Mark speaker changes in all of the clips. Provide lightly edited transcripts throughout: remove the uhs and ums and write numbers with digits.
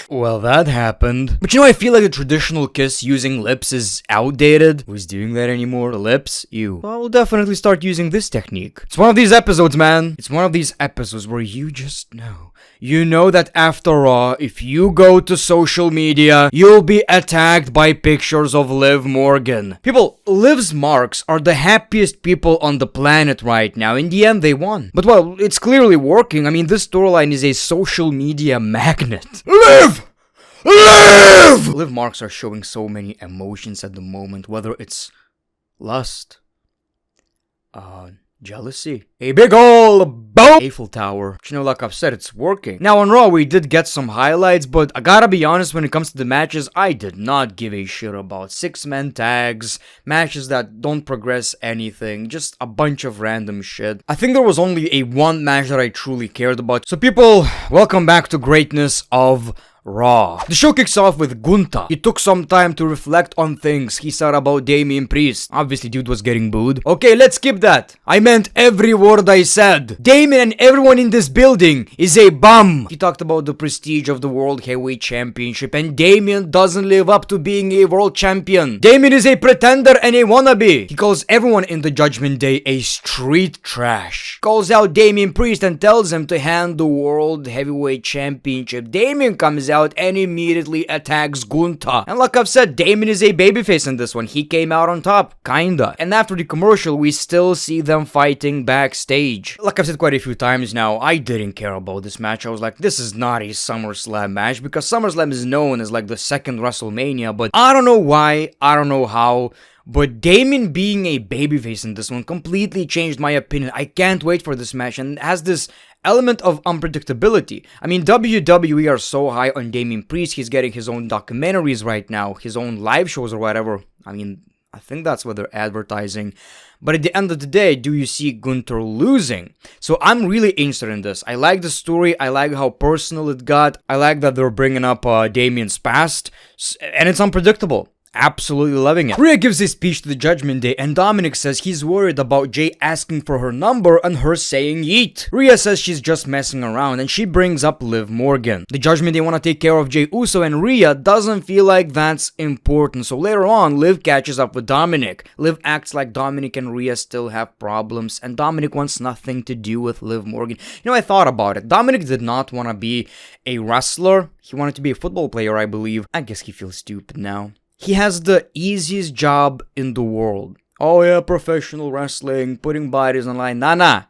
Speaker 1: Well, that happened. But you know, I feel like the traditional kiss using lips is outdated. Who's doing that anymore? Lips? Ew. Well, I will definitely start using this technique. It's one of these episodes, man. It's one of these episodes where you just know. You know that after Raw, if you go to social media, you'll be attacked by pictures of Liv Morgan. People, Liv's marks are the happiest people on the planet right now. In the end, they won. But well, it's clearly working. I mean, this storyline is a social media magnet. Liv! Liv! Liv marks are showing so many emotions at the moment, whether it's lust, jealousy, a big ol' boom, Eiffel Tower. But you know, like I've said, it's working. Now on Raw, we did get some highlights, but I gotta be honest, when it comes to the matches, I did not give a shit about 6-man tags, matches that don't progress anything, just a bunch of random shit. I think there was only one match that I truly cared about. So people, welcome back to greatness of Raw. The show kicks off with Gunther. He took some time to reflect on things he said about Damian Priest. Obviously, dude was getting booed. Okay, let's skip that. I meant every word I said. Damian and everyone in this building is a bum. He talked about the prestige of the World Heavyweight Championship, and Damian doesn't live up to being a world champion. Damian is a pretender and a wannabe. He calls everyone in the Judgment Day a street trash. Calls out Damian Priest and tells him to hand the World Heavyweight Championship. Damian comes out and immediately attacks Gunther. And like I've said, Damian is a babyface in this one. He came out on top, kinda. And after the commercial, we still see them fighting backstage. Like I've said quite a few times now, I didn't care about this match. I was like, this is not a SummerSlam match, because SummerSlam is known as like the second WrestleMania, but I don't know why, I don't know how, but Damian being a babyface in this one completely changed my opinion. I can't wait for this match, and it has this element of unpredictability. I mean, WWE are so high on Damian Priest. He's getting his own documentaries right now, his own live shows or whatever. I mean, I think that's what they're advertising. But at the end of the day, do you see Gunther losing? So I'm really interested in this. I like the story. I like how personal it got. I like that they're bringing up Damian's past. And it's unpredictable. Absolutely loving it. Rhea gives a speech to the Judgment Day, and Dominik says he's worried about Jay asking for her number and her saying yeet. Rhea says she's just messing around, and she brings up Liv Morgan. The Judgment Day want to take care of Jay Uso, and Rhea doesn't feel like that's important. So later on, Liv catches up with Dominik. Liv acts like Dominik and Rhea still have problems, and Dominik wants nothing to do with Liv Morgan. You know, I thought about it. Dominik did not want to be a wrestler. He wanted to be a football player, I believe. I guess he feels stupid now. He has the easiest job in the world. Oh yeah, professional wrestling, putting bodies online. Nah.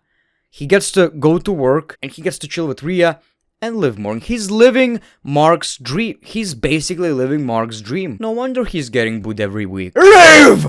Speaker 1: He gets to go to work, and he gets to chill with Rhea and Liv Morgan. He's living Mark's dream. He's basically living Mark's dream. No wonder he's getting booed every week. Liv!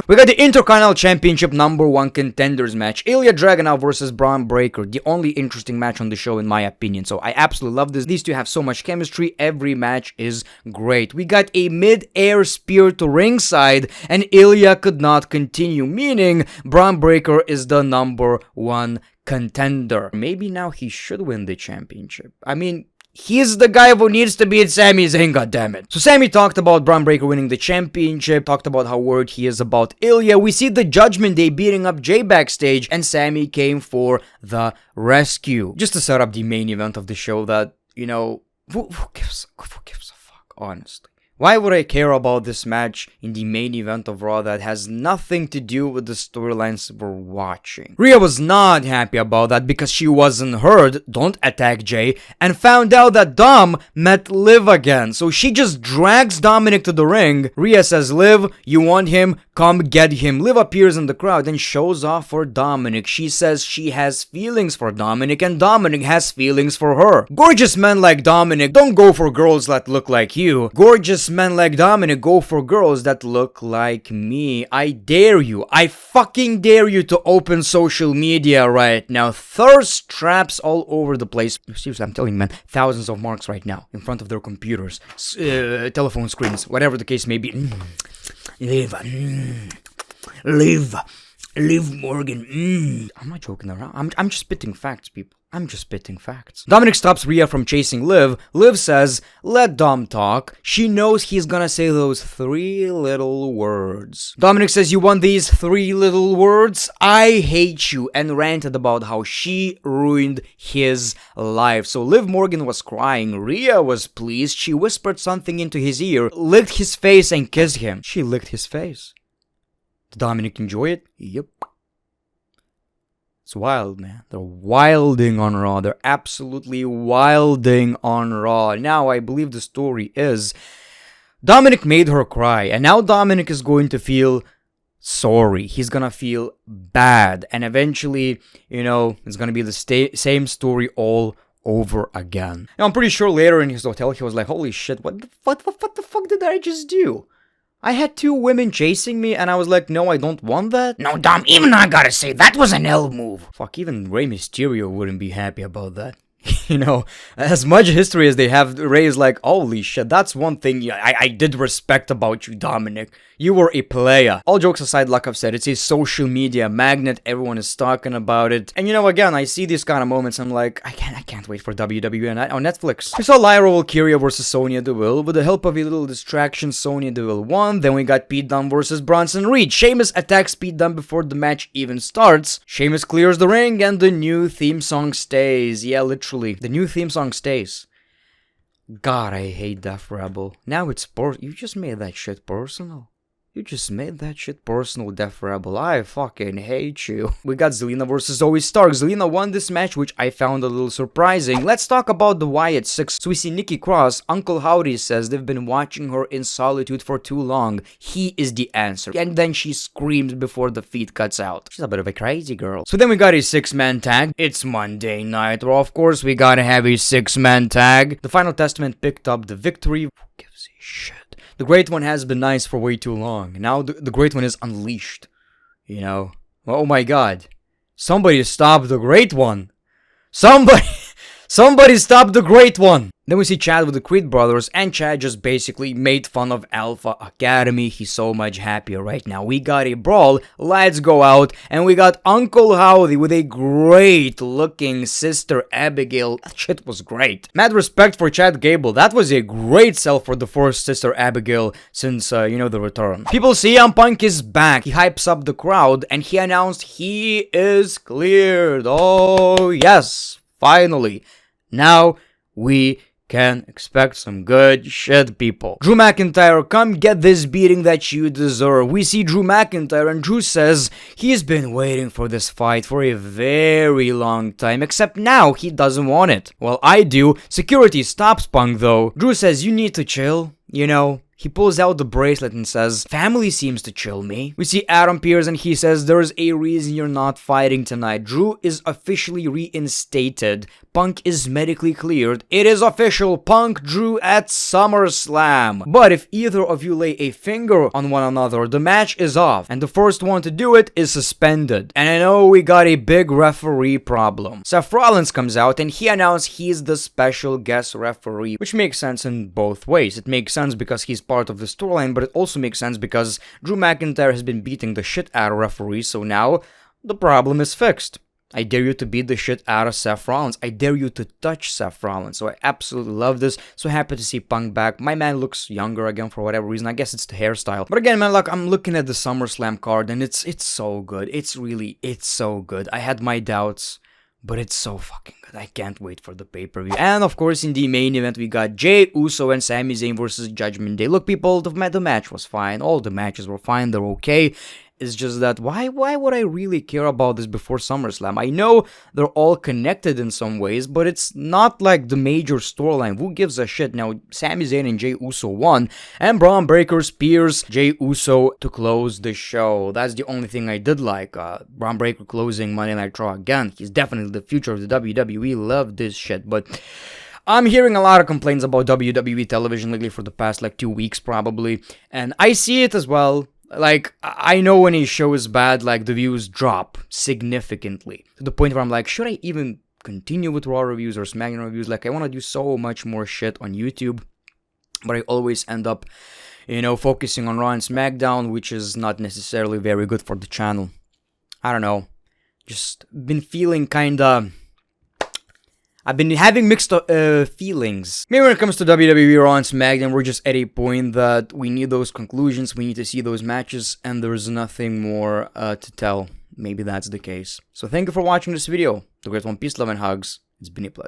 Speaker 1: We got the Intercontinental Championship #1 contenders match. Ilya Dragunov versus Braun Breaker. The only interesting match on the show in my opinion. So I absolutely love this. These two have so much chemistry. Every match is great. We got a mid-air spear to ringside, and Ilya could not continue, meaning Braun Breaker is the #1 contender. Maybe now he should win the championship. I mean, he's the guy who needs to beat Sami Zayn, goddammit. So Sami talked about Braun Breaker winning the championship, talked about how worried he is about Ilya. We see the Judgment Day beating up Jay backstage, and Sami came for the rescue. Just to set up the main event of the show that, you know, who gives a fuck, honestly. Why would I care about this match in the main event of Raw that has nothing to do with the storylines we're watching? Rhea was not happy about that because she wasn't heard, don't attack Jay, and found out that Dom met Liv again. So she just drags Dominik to the ring. Rhea says, Liv, you want him? Come get him. Liv appears in the crowd and shows off for Dominik. She says she has feelings for Dominik, and Dominik has feelings for her. Gorgeous men like Dominik don't go for girls that look like you. Gorgeous men like Dominik go for girls that look like me. I dare you. I fucking dare you to open social media right now. Thirst traps all over the place. Seriously, I'm telling you, man, thousands of marks right now in front of their computers, telephone screens, whatever the case may be. Liv Morgan. I'm not joking around. I'm just spitting facts, people. I'm just spitting facts. Dominik stops Rhea from chasing Liv. Liv says, let Dom talk. She knows he's gonna say those 3 little words. Dominik says, you want these 3 little words? I hate you, and ranted about how she ruined his life. So Liv Morgan was crying. Rhea was pleased. She whispered something into his ear, licked his face, and kissed him. She licked his face. Did Dominik enjoy it? Yep. It's wild, man. They're wilding on Raw. They're absolutely wilding on Raw. Now, I believe the story is Dominik made her cry, and now Dominik is going to feel sorry. He's gonna feel bad, and eventually, it's gonna be the same story all over again. Now, I'm pretty sure later in his hotel, he was like, holy shit, what the fuck did I just do? I had 2 women chasing me, and I was like, no, I don't want that.
Speaker 2: No, Dom, even I gotta say, that was an L move.
Speaker 1: Fuck, even Rey Mysterio wouldn't be happy about that. As much history as they have, Rey is like, holy shit, that's one thing I did respect about you, Dominik. You were a player. All jokes aside, like I've said, it's a social media magnet. Everyone is talking about it. And again, I see these kind of moments, I'm like, I can't wait for WWE on Netflix. We saw Lyra Valkyria versus Sonya Deville. With the help of a little distraction, Sonya Deville won. Then we got Pete Dunne versus Bronson Reed. Sheamus attacks Pete Dunne before the match even starts. Sheamus clears the ring, and the new theme song stays. Yeah, literally, the new theme song stays. God, I hate Def Rebel. Now it's you just made that shit personal. You just made that shit personal, Def Rebel. I fucking hate you. We got Zelina versus Zoe Stark. Zelina won this match, which I found a little surprising. Let's talk about the Wyatt 6. So we see Nikki Cross. Uncle Howdy says they've been watching her in solitude for too long. He is the answer. And then she screams before the feed cuts out. She's a bit of a crazy girl. So then we got a 6-man tag. It's Monday Night Raw. Of course, we gotta have a 6-man tag. The Final Testament picked up the victory. Who gives a shit? The Great One has been nice for way too long. Now the Great One is unleashed. Oh my god. Somebody stop the Great One. Somebody stop the Great One. Then we see Chad with the Creed brothers, and Chad just basically made fun of Alpha Academy. He's so much happier right now. We got a brawl, lights go out, and we got Uncle Howdy with a great looking Sister Abigail. That shit was great. Mad respect for Chad Gable. That was a great sell for the first Sister Abigail since, the return. People see CM Punk is back. He hypes up the crowd, and he announced he is cleared. Oh, yes. Finally. Now we can expect some good shit, people. Drew McIntyre, come get this beating that you deserve. We see Drew McIntyre, and Drew says he's been waiting for this fight for a very long time, except now he doesn't want it. Well, I do. Security stops Punk, though. Drew says, you need to chill, He pulls out the bracelet and says, family seems to chill me. We see Adam Pearce, and he says, there's a reason you're not fighting tonight. Drew is officially reinstated. Punk is medically cleared. It is official. Punk Drew at SummerSlam. But if either of you lay a finger on one another, the match is off. And the first one to do it is suspended. And I know we got a big referee problem. Seth Rollins comes out, and he announced he's the special guest referee, which makes sense in both ways. It makes sense because he's part of the storyline, but it also makes sense because Drew McIntyre has been beating the shit out of referees, so now the problem is fixed. I dare you to beat the shit out of Seth Rollins. I dare you to touch Seth Rollins. So I absolutely love this. So happy to see Punk back. My man looks younger again for whatever reason. I guess it's the hairstyle. But again, man, I'm looking at the SummerSlam card, and it's so good. It's so good. I had my doubts, but it's so fucking good. I can't wait for the pay-per-view. And of course, in the main event, we got Jey Uso and Sami Zayn versus Judgment Day. Look, people, the match was fine. All the matches were fine. They're okay. It's just that, why would I really care about this before SummerSlam? I know they're all connected in some ways, but it's not like the major storyline. Who gives a shit? Now, Sami Zayn and Jey Uso won, and Braun Breaker spears Jey Uso to close the show. That's the only thing I did like. Braun Breaker closing Monday Night Raw again. He's definitely the future of the WWE. Love this shit, but I'm hearing a lot of complaints about WWE television lately for the past 2 weeks probably, and I see it as well. I know when a show is bad, the views drop significantly. To the point where I'm like, should I even continue with Raw reviews or SmackDown reviews? I want to do so much more shit on YouTube, but I always end up, focusing on Raw and SmackDown, which is not necessarily very good for the channel. I don't know. Just been feeling kinda I've been having mixed feelings. Maybe when it comes to WWE Raw and SmackDown, we're just at a point that we need those conclusions, we need to see those matches, and there's nothing more to tell. Maybe that's the case. So thank you for watching this video. The Great One, peace, love, and hugs. It's been a pleasure.